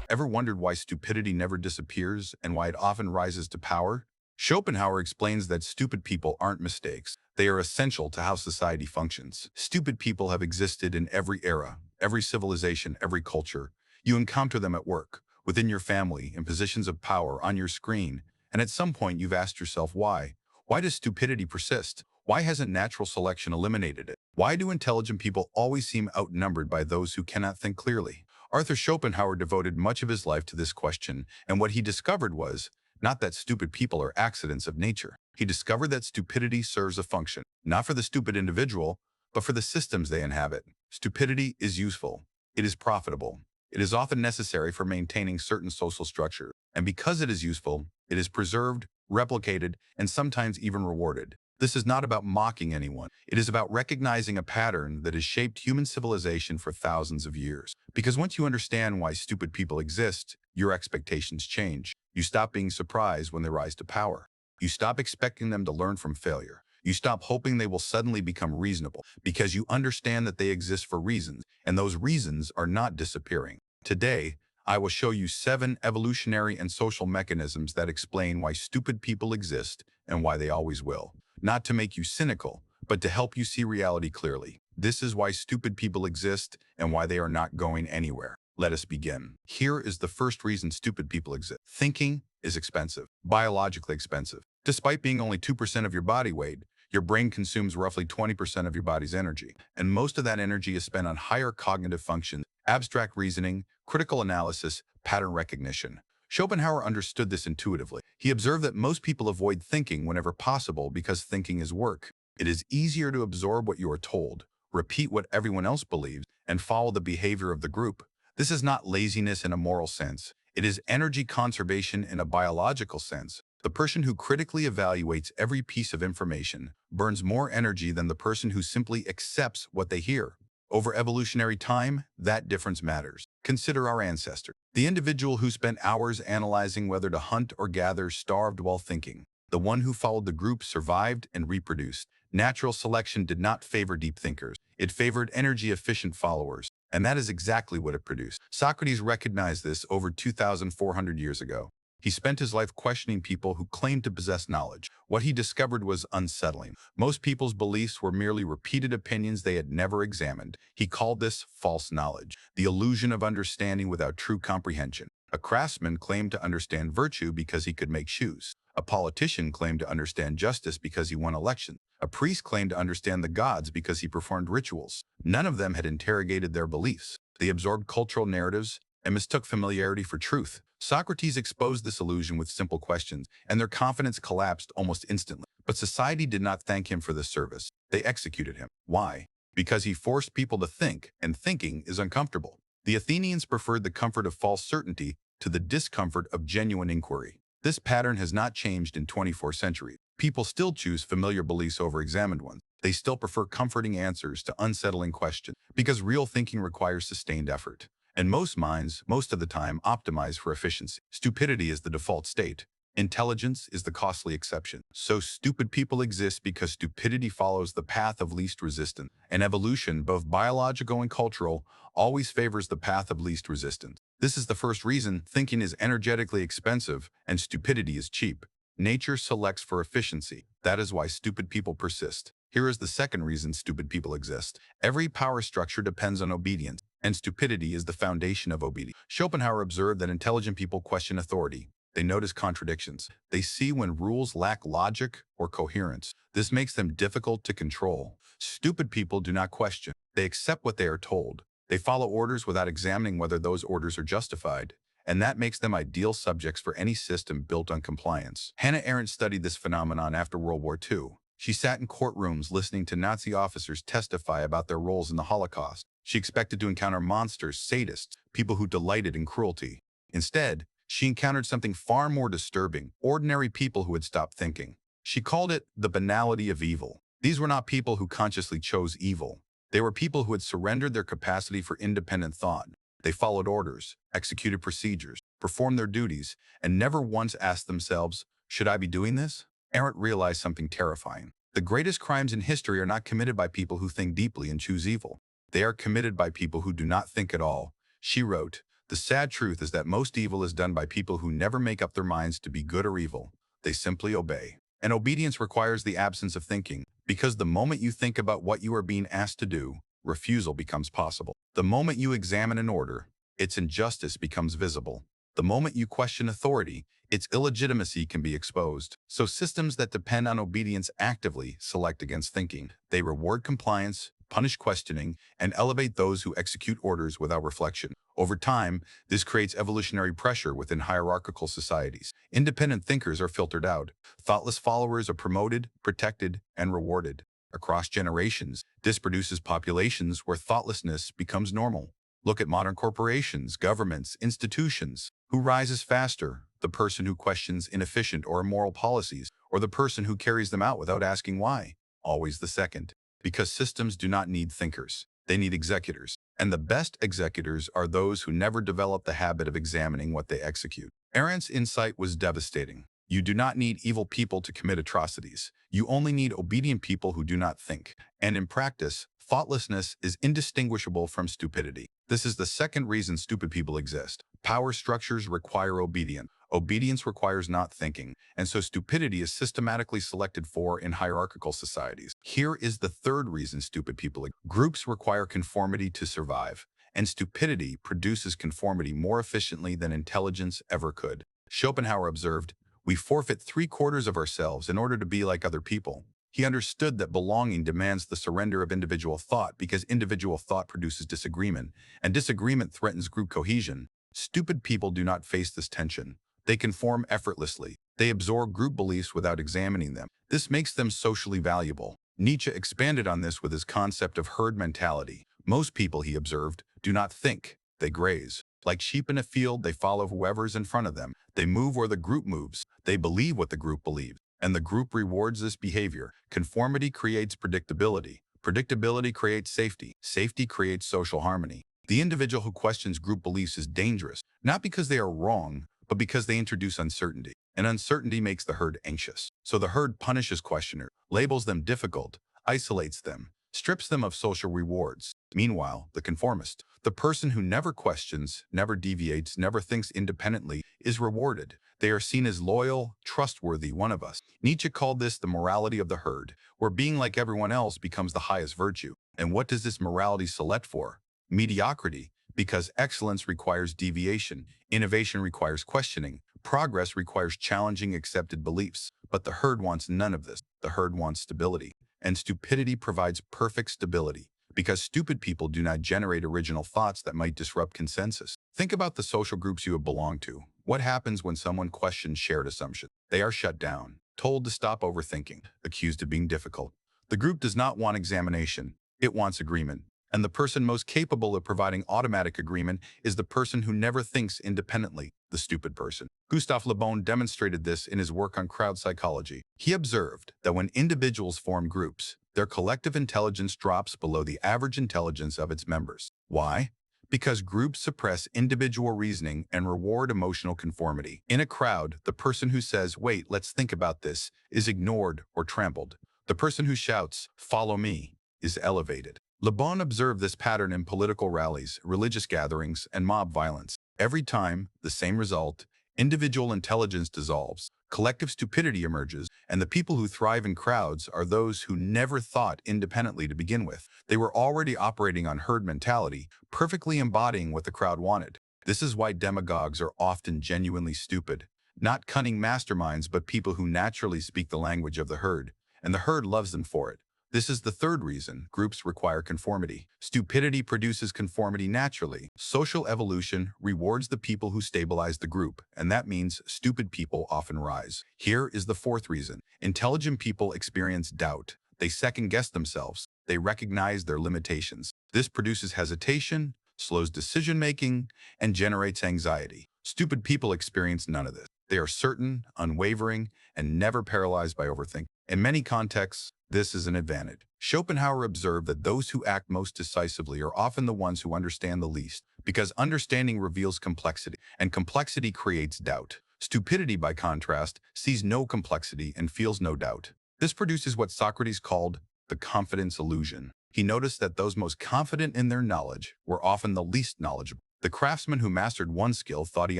Ever wondered why stupidity never disappears and why it often rises to power? Schopenhauer explains that stupid people aren't mistakes. They are essential to how society functions. Stupid people have existed in every era, every civilization, every culture. You encounter them at work, within your family, in positions of power, on your screen, and at some point you've asked yourself why. Why does stupidity persist? Why hasn't natural selection eliminated it? Why do intelligent people always seem outnumbered by those who cannot think clearly? Arthur Schopenhauer devoted much of his life to this question, and what he discovered was not that stupid people are accidents of nature. He discovered that stupidity serves a function, not for the stupid individual, but for the systems they inhabit. Stupidity is useful. It is profitable. It is often necessary for maintaining certain social structures. And because it is useful, it is preserved, replicated, and sometimes even rewarded. This is not about mocking anyone. It is about recognizing a pattern that has shaped human civilization for thousands of years. Because once you understand why stupid people exist, your expectations change. You stop being surprised when they rise to power. You stop expecting them to learn from failure. You stop hoping they will suddenly become reasonable because you understand that they exist for reasons, and those reasons are not disappearing. Today, I will show you 7 evolutionary and social mechanisms that explain why stupid people exist and why they always will. Not to make you cynical, but to help you see reality clearly. This is why stupid people exist and why they are not going anywhere. Let us begin. Here is the first reason stupid people exist. Thinking is expensive, biologically expensive. Despite being only 2% of your body weight, your brain consumes roughly 20% of your body's energy, and most of that energy is spent on higher cognitive functions, abstract reasoning, critical analysis, pattern recognition. Schopenhauer understood this intuitively. He observed that most people avoid thinking whenever possible because thinking is work. It is easier to absorb what you are told, repeat what everyone else believes, and follow the behavior of the group. This is not laziness in a moral sense. It is energy conservation in a biological sense. The person who critically evaluates every piece of information burns more energy than the person who simply accepts what they hear. Over evolutionary time, that difference matters. Consider our ancestors. The individual who spent hours analyzing whether to hunt or gather starved while thinking. The one who followed the group survived and reproduced. Natural selection did not favor deep thinkers. It favored energy-efficient followers. And that is exactly what it produced. Socrates recognized this over 2,400 years ago. He spent his life questioning people who claimed to possess knowledge. What he discovered was unsettling. Most people's beliefs were merely repeated opinions they had never examined. He called this false knowledge, the illusion of understanding without true comprehension. A craftsman claimed to understand virtue because he could make shoes. A politician claimed to understand justice because he won elections. A priest claimed to understand the gods because he performed rituals. None of them had interrogated their beliefs. They absorbed cultural narratives and mistook familiarity for truth. Socrates exposed this illusion with simple questions, and their confidence collapsed almost instantly. But society did not thank him for this service. They executed him. Why? Because he forced people to think, and thinking is uncomfortable. The Athenians preferred the comfort of false certainty to the discomfort of genuine inquiry. This pattern has not changed in 24 centuries. People still choose familiar beliefs over examined ones. They still prefer comforting answers to unsettling questions because real thinking requires sustained effort. And most minds, most of the time, optimize for efficiency. Stupidity is the default state. Intelligence is the costly exception. So stupid people exist because stupidity follows the path of least resistance. And evolution, both biological and cultural, always favors the path of least resistance. This is the first reason thinking is energetically expensive and stupidity is cheap. Nature selects for efficiency. That is why stupid people persist. Here is the second reason stupid people exist. Every power structure depends on obedience, and stupidity is the foundation of obedience. Schopenhauer observed that intelligent people question authority. They notice contradictions. They see when rules lack logic or coherence. This makes them difficult to control. Stupid people do not question. They accept what they are told. They follow orders without examining whether those orders are justified. And that makes them ideal subjects for any system built on compliance. Hannah Arendt studied this phenomenon after World War II. She sat in courtrooms listening to Nazi officers testify about their roles in the Holocaust. She expected to encounter monsters, sadists, people who delighted in cruelty. Instead, she encountered something far more disturbing, ordinary people who had stopped thinking. She called it the banality of evil. These were not people who consciously chose evil. They were people who had surrendered their capacity for independent thought. They followed orders, executed procedures, performed their duties, and never once asked themselves, should I be doing this? Arendt realized something terrifying. The greatest crimes in history are not committed by people who think deeply and choose evil. They are committed by people who do not think at all. She wrote, The sad truth is that most evil is done by people who never make up their minds to be good or evil. They simply obey. And obedience requires the absence of thinking, because the moment you think about what you are being asked to do, refusal becomes possible. The moment you examine an order, its injustice becomes visible. The moment you question authority, its illegitimacy can be exposed. So systems that depend on obedience actively select against thinking. They reward compliance, punish questioning, and elevate those who execute orders without reflection. Over time, this creates evolutionary pressure within hierarchical societies. Independent thinkers are filtered out. Thoughtless followers are promoted, protected, and rewarded. Across generations, this produces populations where thoughtlessness becomes normal. Look at modern corporations, governments, institutions. Who rises faster? The person who questions inefficient or immoral policies, or the person who carries them out without asking why? Always the second. Because systems do not need thinkers. They need executors. And the best executors are those who never develop the habit of examining what they execute. Arendt's insight was devastating. You do not need evil people to commit atrocities. You only need obedient people who do not think. And in practice, thoughtlessness is indistinguishable from stupidity. This is the second reason stupid people exist. Power structures require obedience. Obedience requires not thinking, and so stupidity is systematically selected for in hierarchical societies. Here is the third reason stupid people exist. Groups require conformity to survive, and stupidity produces conformity more efficiently than intelligence ever could. Schopenhauer observed, "We forfeit 3/4 of ourselves in order to be like other people." He understood that belonging demands the surrender of individual thought because individual thought produces disagreement, and disagreement threatens group cohesion. Stupid people do not face this tension. They conform effortlessly. They absorb group beliefs without examining them. This makes them socially valuable. Nietzsche expanded on this with his concept of herd mentality. Most people, he observed, do not think. They graze. Like sheep in a field, they follow whoever's in front of them. They move where the group moves. They believe what the group believes. And the group rewards this behavior. Conformity creates predictability. Predictability creates safety. Safety creates social harmony. The individual who questions group beliefs is dangerous, not because they are wrong, but because they introduce uncertainty. And uncertainty makes the herd anxious. So the herd punishes questioners, labels them difficult, isolates them, strips them of social rewards. Meanwhile, the conformist, the person who never questions, never deviates, never thinks independently, is rewarded. They are seen as loyal, trustworthy, one of us. Nietzsche called this the morality of the herd, where being like everyone else becomes the highest virtue. And what does this morality select for? Mediocrity, because excellence requires deviation, innovation requires questioning, progress requires challenging accepted beliefs. But the herd wants none of this. The herd wants stability. And stupidity provides perfect stability, because stupid people do not generate original thoughts that might disrupt consensus. Think about the social groups you have belonged to. What happens when someone questions shared assumptions? They are shut down, told to stop overthinking, accused of being difficult. The group does not want examination. It wants agreement. And the person most capable of providing automatic agreement is the person who never thinks independently, the stupid person. Gustave Le Bon demonstrated this in his work on crowd psychology. He observed that when individuals form groups, their collective intelligence drops below the average intelligence of its members. Why? Because groups suppress individual reasoning and reward emotional conformity. In a crowd, the person who says, "Wait, let's think about this," is ignored or trampled. The person who shouts, "Follow me," is elevated. Le Bon observed this pattern in political rallies, religious gatherings, and mob violence. Every time, the same result: individual intelligence dissolves, collective stupidity emerges, and the people who thrive in crowds are those who never thought independently to begin with. They were already operating on herd mentality, perfectly embodying what the crowd wanted. This is why demagogues are often genuinely stupid. Not cunning masterminds, but people who naturally speak the language of the herd, and the herd loves them for it. This is the third reason groups require conformity. Stupidity produces conformity naturally. Social evolution rewards the people who stabilize the group, and that means stupid people often rise. Here is the fourth reason. Intelligent people experience doubt. They second-guess themselves. They recognize their limitations. This produces hesitation, slows decision-making, and generates anxiety. Stupid people experience none of this. They are certain, unwavering, and never paralyzed by overthinking. In many contexts, this is an advantage. Schopenhauer observed that those who act most decisively are often the ones who understand the least, because understanding reveals complexity, and complexity creates doubt. Stupidity, by contrast, sees no complexity and feels no doubt. This produces what Socrates called the confidence illusion. He noticed that those most confident in their knowledge were often the least knowledgeable. The craftsman who mastered one skill thought he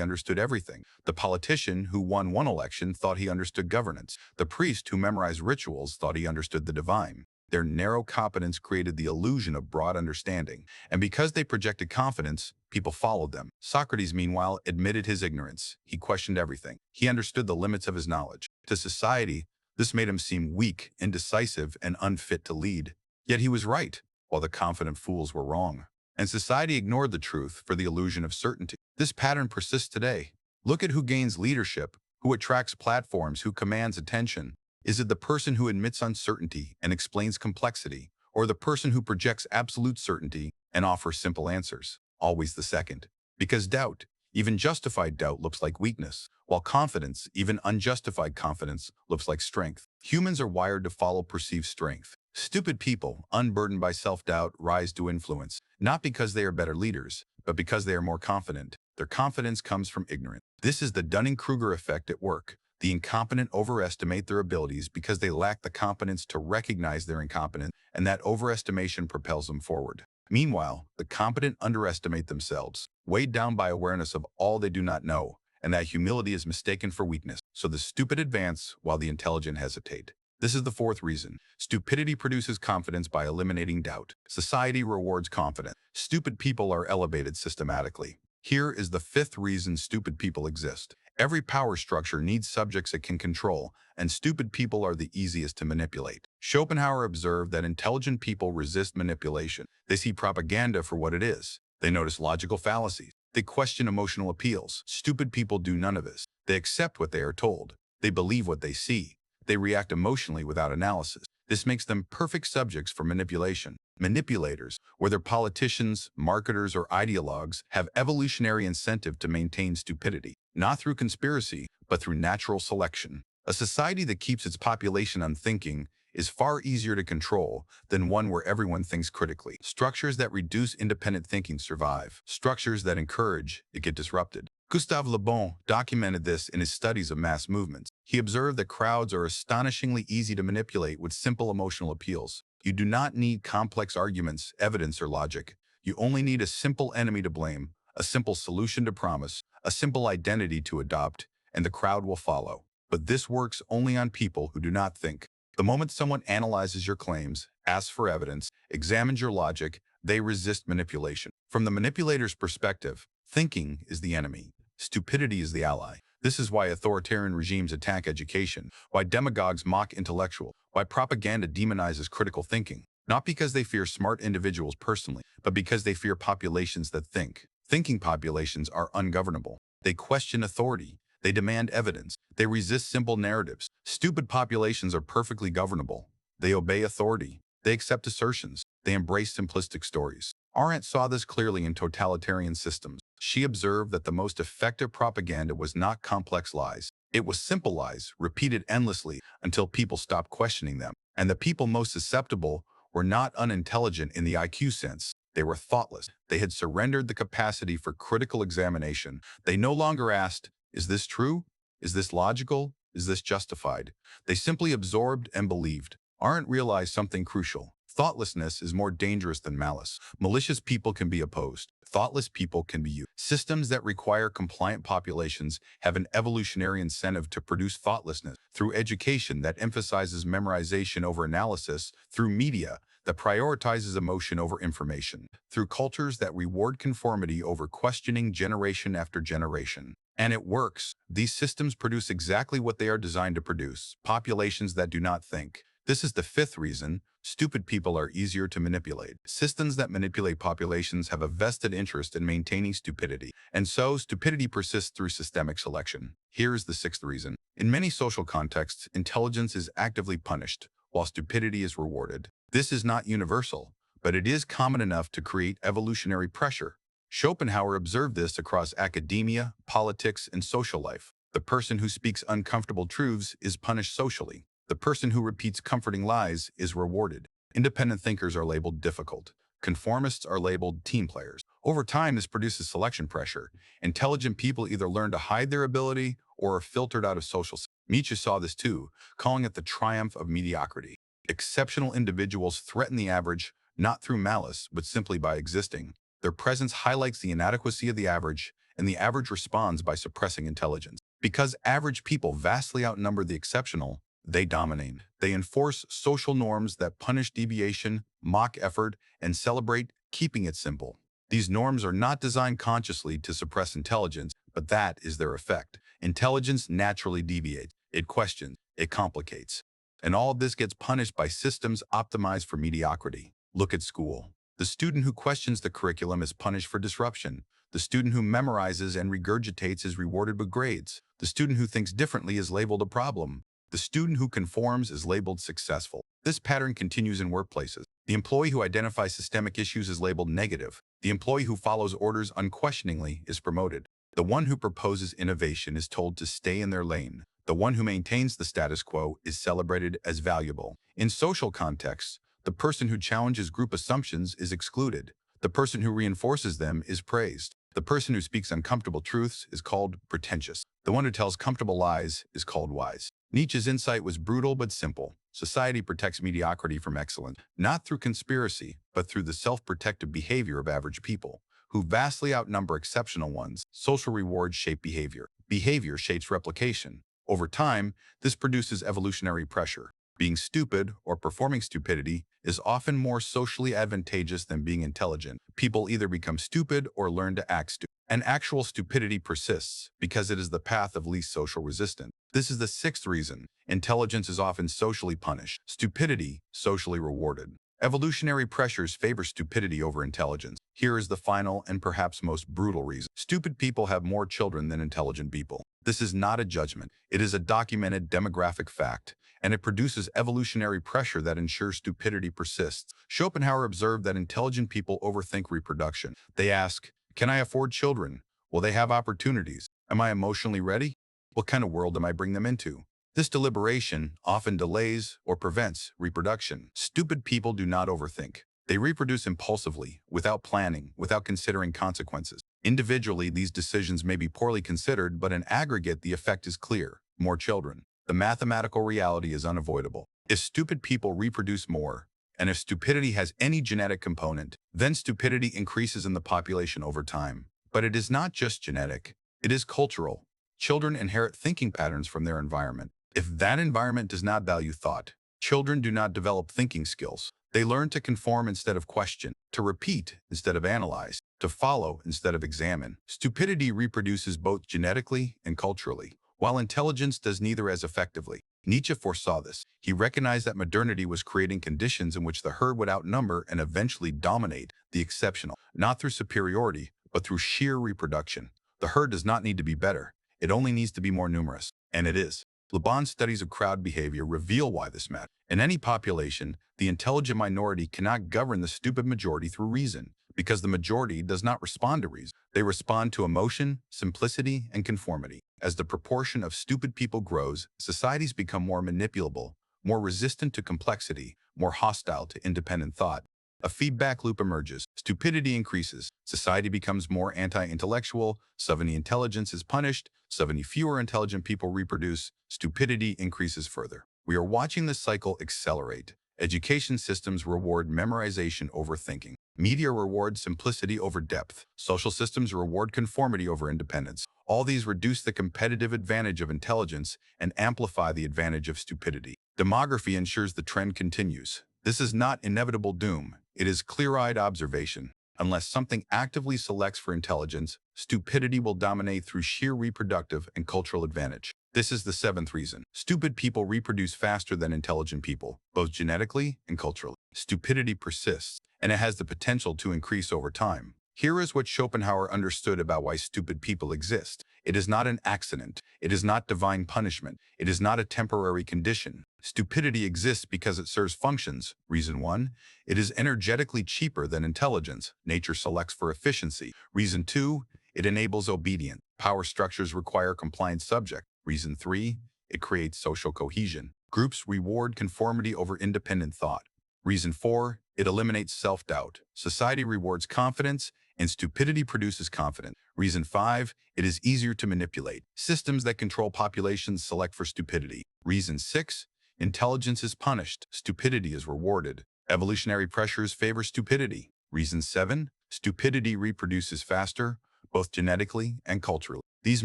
understood everything. The politician who won one election thought he understood governance. The priest who memorized rituals thought he understood the divine. Their narrow competence created the illusion of broad understanding, and because they projected confidence, people followed them. Socrates, meanwhile, admitted his ignorance. He questioned everything. He understood the limits of his knowledge. To society, this made him seem weak, indecisive, and unfit to lead. Yet he was right, while the confident fools were wrong. And society ignored the truth for the illusion of certainty. This pattern persists today. Look at who gains leadership, who attracts platforms, who commands attention. Is it the person who admits uncertainty and explains complexity, or the person who projects absolute certainty and offers simple answers? Always the second. Because doubt, even justified doubt, looks like weakness, while confidence, even unjustified confidence, looks like strength. Humans are wired to follow perceived strength. Stupid people, unburdened by self-doubt, rise to influence, not because they are better leaders, but because they are more confident. Their confidence comes from ignorance. This is the Dunning-Kruger effect at work. The incompetent overestimate their abilities because they lack the competence to recognize their incompetence, and that overestimation propels them forward. Meanwhile, the competent underestimate themselves, weighed down by awareness of all they do not know, and that humility is mistaken for weakness. So the stupid advance while the intelligent hesitate. This is the fourth reason. Stupidity produces confidence by eliminating doubt. Society rewards confidence. Stupid people are elevated systematically. Here is the fifth reason stupid people exist. Every power structure needs subjects it can control, and stupid people are the easiest to manipulate. Schopenhauer observed that intelligent people resist manipulation. They see propaganda for what it is. They notice logical fallacies. They question emotional appeals. Stupid people do none of this. They accept what they are told. They believe what they see. They react emotionally without analysis. This makes them perfect subjects for manipulation. Manipulators, whether politicians, marketers, or ideologues, have evolutionary incentive to maintain stupidity, not through conspiracy, but through natural selection. A society that keeps its population unthinking is far easier to control than one where everyone thinks critically. Structures that reduce independent thinking survive. Structures that encourage it get disrupted. Gustave Le Bon documented this in his studies of mass movements. He observed that crowds are astonishingly easy to manipulate with simple emotional appeals. You do not need complex arguments, evidence, or logic. You only need a simple enemy to blame, a simple solution to promise, a simple identity to adopt, and the crowd will follow. But this works only on people who do not think. The moment someone analyzes your claims, asks for evidence, examines your logic, they resist manipulation. From the manipulator's perspective, thinking is the enemy. Stupidity is the ally. This is why authoritarian regimes attack education, why demagogues mock intellectuals, why propaganda demonizes critical thinking. Not because they fear smart individuals personally, but because they fear populations that think. Thinking populations are ungovernable. They question authority. They demand evidence. They resist simple narratives. Stupid populations are perfectly governable. They obey authority. They accept assertions. They embrace simplistic stories. Arendt saw this clearly in totalitarian systems. She observed that the most effective propaganda was not complex lies. It was simple lies, repeated endlessly until people stopped questioning them. And the people most susceptible were not unintelligent in the IQ sense. They were thoughtless. They had surrendered the capacity for critical examination. They no longer asked, "Is this true? Is this logical? Is this justified?" They simply absorbed and believed. Arendt realized something crucial. Thoughtlessness is more dangerous than malice. Malicious people can be opposed. Thoughtless people can be used. Systems that require compliant populations have an evolutionary incentive to produce thoughtlessness through education that emphasizes memorization over analysis, through media that prioritizes emotion over information, through cultures that reward conformity over questioning generation after generation. And it works. These systems produce exactly what they are designed to produce, populations that do not think. This is the fifth reason. Stupid people are easier to manipulate. Systems that manipulate populations have a vested interest in maintaining stupidity, and so stupidity persists through systemic selection. Here is the sixth reason. In many social contexts, intelligence is actively punished, while stupidity is rewarded. This is not universal, but it is common enough to create evolutionary pressure. Schopenhauer observed this across academia, politics, and social life. The person who speaks uncomfortable truths is punished socially. The person who repeats comforting lies is rewarded. Independent thinkers are labeled difficult. Conformists are labeled team players. Over time, this produces selection pressure. Intelligent people either learn to hide their ability or are filtered out of social. Nietzsche saw this too, calling it the triumph of mediocrity. Exceptional individuals threaten the average, not through malice, but simply by existing. Their presence highlights the inadequacy of the average, and the average responds by suppressing intelligence. Because average people vastly outnumber the exceptional, they dominate. They enforce social norms that punish deviation, mock effort, and celebrate keeping it simple. These norms are not designed consciously to suppress intelligence, but that is their effect. Intelligence naturally deviates. It questions. It complicates. And all of this gets punished by systems optimized for mediocrity. Look at school. The student who questions the curriculum is punished for disruption. The student who memorizes and regurgitates is rewarded with grades. The student who thinks differently is labeled a problem. The student who conforms is labeled successful. This pattern continues in workplaces. The employee who identifies systemic issues is labeled negative. The employee who follows orders unquestioningly is promoted. The one who proposes innovation is told to stay in their lane. The one who maintains the status quo is celebrated as valuable. In social contexts, the person who challenges group assumptions is excluded. The person who reinforces them is praised. The person who speaks uncomfortable truths is called pretentious. The one who tells comfortable lies is called wise. Nietzsche's insight was brutal but simple. Society protects mediocrity from excellence, not through conspiracy, but through the self-protective behavior of average people, who vastly outnumber exceptional ones. Social rewards shape behavior. Behavior shapes replication. Over time, this produces evolutionary pressure. Being stupid or performing stupidity is often more socially advantageous than being intelligent. People either become stupid or learn to act stupid. And actual stupidity persists because it is the path of least social resistance. This is the sixth reason. Intelligence is often socially punished. Stupidity, socially rewarded. Evolutionary pressures favor stupidity over intelligence. Here is the final and perhaps most brutal reason. Stupid people have more children than intelligent people. This is not a judgment. It is a documented demographic fact, and it produces evolutionary pressure that ensures stupidity persists. Schopenhauer observed that intelligent people overthink reproduction. They ask, can I afford children? Will they have opportunities? Am I emotionally ready? What kind of world am I bring them into? This deliberation often delays or prevents reproduction. Stupid people do not overthink. They reproduce impulsively, without planning, without considering consequences. Individually, these decisions may be poorly considered, but in aggregate, the effect is clear. More children. The mathematical reality is unavoidable. If stupid people reproduce more, and if stupidity has any genetic component, then stupidity increases in the population over time. But it is not just genetic. It is cultural. Children inherit thinking patterns from their environment. If that environment does not value thought, children do not develop thinking skills. They learn to conform instead of question, to repeat instead of analyze, to follow instead of examine. Stupidity reproduces both genetically and culturally, while intelligence does neither as effectively. Nietzsche foresaw this. He recognized that modernity was creating conditions in which the herd would outnumber and eventually dominate the exceptional, not through superiority, but through sheer reproduction. The herd does not need to be better. It only needs to be more numerous. And it is. Le Bon's studies of crowd behavior reveal why this matters. In any population, the intelligent minority cannot govern the stupid majority through reason, because the majority does not respond to reason. They respond to emotion, simplicity, and conformity. As the proportion of stupid people grows, societies become more manipulable, more resistant to complexity, more hostile to independent thought. A feedback loop emerges. Stupidity increases. Society becomes more anti-intellectual. Suddenly intelligence is punished. Suddenly fewer intelligent people reproduce. Stupidity increases further. We are watching this cycle accelerate. Education systems reward memorization over thinking. Media reward simplicity over depth. Social systems reward conformity over independence. All these reduce the competitive advantage of intelligence and amplify the advantage of stupidity. Demography ensures the trend continues. This is not inevitable doom. It is clear-eyed observation. Unless something actively selects for intelligence, stupidity will dominate through sheer reproductive and cultural advantage. This is the seventh reason. Stupid people reproduce faster than intelligent people, both genetically and culturally. Stupidity persists, and it has the potential to increase over time. Here is what Schopenhauer understood about why stupid people exist. It is not an accident. It is not divine punishment. It is not a temporary condition. Stupidity exists because it serves functions. Reason 1, it is energetically cheaper than intelligence. Nature selects for efficiency. Reason 2, it enables obedience. Power structures require compliant subject. Reason 3, it creates social cohesion. Groups reward conformity over independent thought. Reason 4, it eliminates self-doubt. Society rewards confidence, and stupidity produces confidence. Reason 5, it is easier to manipulate. Systems that control populations select for stupidity. Reason 6, intelligence is punished. Stupidity is rewarded. Evolutionary pressures favor stupidity. Reason 7, Stupidity reproduces faster, both genetically and culturally. These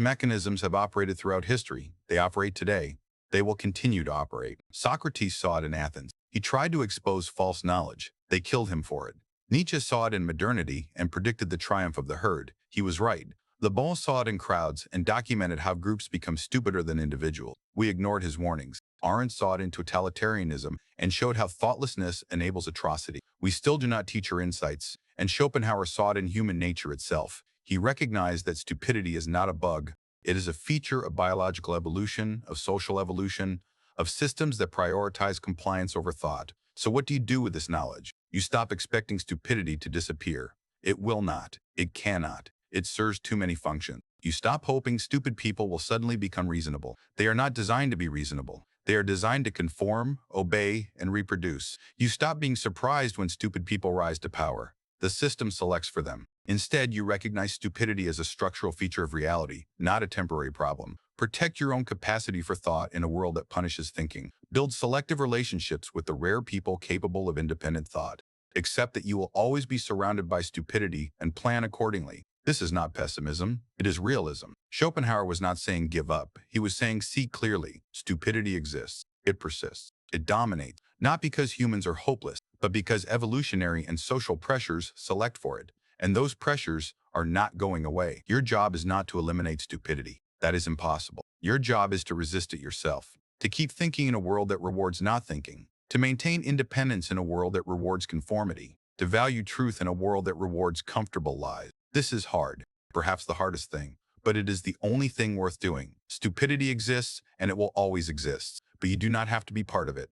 mechanisms have operated throughout history. They operate today. They will continue to operate. Socrates saw it in Athens. He tried to expose false knowledge. They killed him for it. Nietzsche saw it in modernity and predicted the triumph of the herd. He was right. Le Bon saw it in crowds and documented how groups become stupider than individuals. We ignored his warnings. Arendt saw it in totalitarianism and showed how thoughtlessness enables atrocity. We still do not teach our insights, and Schopenhauer saw it in human nature itself. He recognized that stupidity is not a bug. It is a feature of biological evolution, of social evolution, of systems that prioritize compliance over thought. So what do you do with this knowledge? You stop expecting stupidity to disappear. It will not. It cannot. It serves too many functions. You stop hoping stupid people will suddenly become reasonable. They are not designed to be reasonable. They are designed to conform, obey, and reproduce. You stop being surprised when stupid people rise to power. The system selects for them. Instead, you recognize stupidity as a structural feature of reality, not a temporary problem. Protect your own capacity for thought in a world that punishes thinking. Build selective relationships with the rare people capable of independent thought. Accept that you will always be surrounded by stupidity and plan accordingly. This is not pessimism, it is realism. Schopenhauer was not saying give up. He was saying see clearly. Stupidity exists. It persists. It dominates. Not because humans are hopeless, but because evolutionary and social pressures select for it. And those pressures are not going away. Your job is not to eliminate stupidity. That is impossible. Your job is to resist it yourself. To keep thinking in a world that rewards not thinking. To maintain independence in a world that rewards conformity. To value truth in a world that rewards comfortable lies. This is hard, perhaps the hardest thing, but it is the only thing worth doing. Stupidity exists, and it will always exist, but you do not have to be part of it.